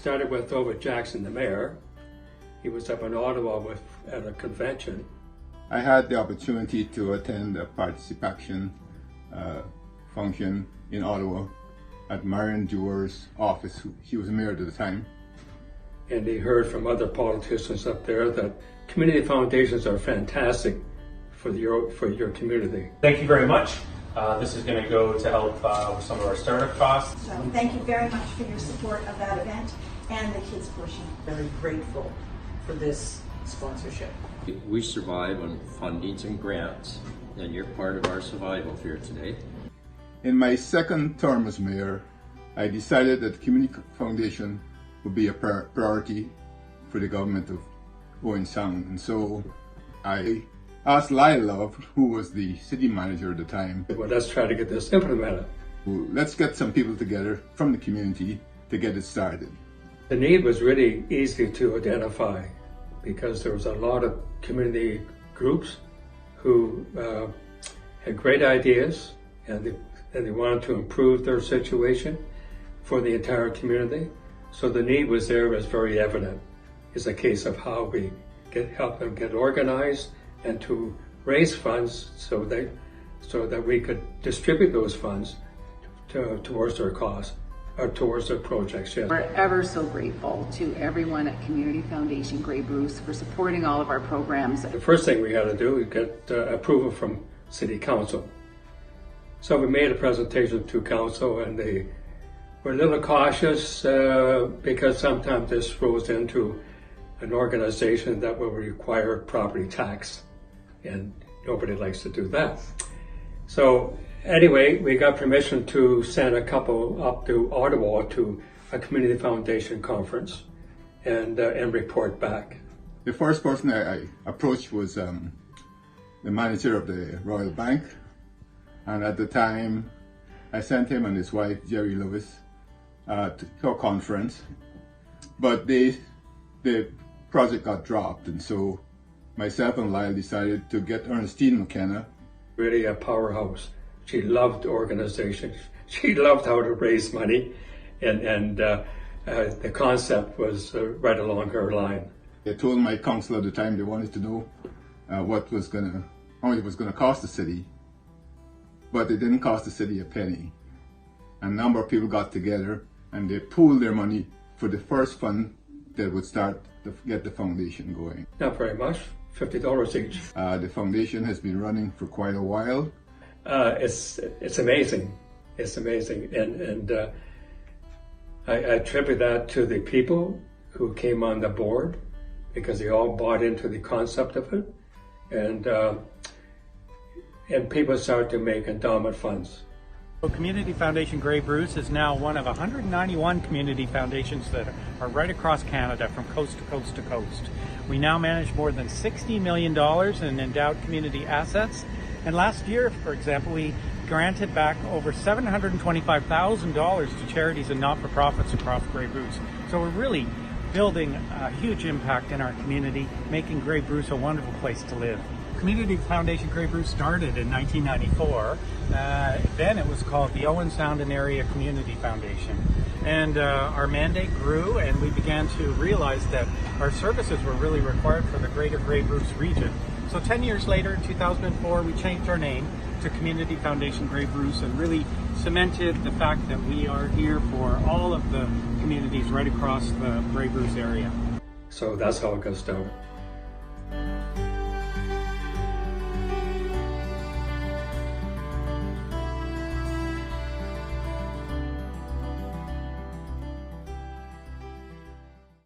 started with Ovid Jackson, the mayor. He was up in Ottawa at a convention. I had the opportunity to attend a participation function in Ottawa at Marion Dewar's office. He was mayor at the time. And he heard from other politicians up there that community foundations are fantastic for your community. Thank you very much. This is going to go to help with some of our startup costs. So thank you very much for your support of that event and the kids portion. Very grateful for this sponsorship. We survive on fundings and grants, and you're part of our survival here today. In my second term as mayor, I decided that the community foundation would be a priority for the government of Owen Sound, and so I asked Lyle Love, who was the city manager at the time, well, let's try to get this implemented. Let's get some people together from the community to get it started. The need was really easy to identify because there was a lot of community groups who had great ideas and they wanted to improve their situation for the entire community. So the need was there, was very evident. It's a case of how we help them get organized and to raise funds so that we could distribute those funds towards their cause or towards their projects. Yes. We're ever so grateful to everyone at Community Foundation Grey Bruce for supporting all of our programs. The first thing we had to do was get approval from City Council. So we made a presentation to Council, and they were a little cautious because sometimes this rolls into an organization that will require property tax, and nobody likes to do that. So anyway, we got permission to send a couple up to Ottawa to a Community Foundation conference and report back. The first person I approached was the manager of the Royal Bank, and at the time I sent him and his wife Jerry Lewis to a conference, but the project got dropped, and so myself and Lyle decided to get Ernestine McKenna. Really a powerhouse. She loved organization. She loved how to raise money, and the concept was right along her line. I told my council at the time they wanted to know how much it was going to cost the city, but it didn't cost the city a penny. A number of people got together and they pooled their money for the first fund that would start to get the foundation going. Not very much, $50 each. The foundation has been running for quite a while. It's amazing. It's amazing, and I attribute that to the people who came on the board because they all bought into the concept of it, and people started to make endowment funds. Community Foundation Grey Bruce is now one of 191 community foundations that are right across Canada from coast to coast to coast. We now manage more than $60 million in endowed community assets. And last year, for example, we granted back over $725,000 to charities and not-for-profits across Grey Bruce. So we're really building a huge impact in our community, making Grey Bruce a wonderful place to live. Community Foundation Grey Bruce started in 1994. Then it was called the Owen Sound and Area Community Foundation. And our mandate grew, and we began to realize that our services were really required for the greater Grey Bruce region. So 10 years later, in 2004, we changed our name to Community Foundation Grey Bruce and really cemented the fact that we are here for all of the communities right across the Grey Bruce area. So that's how it got started.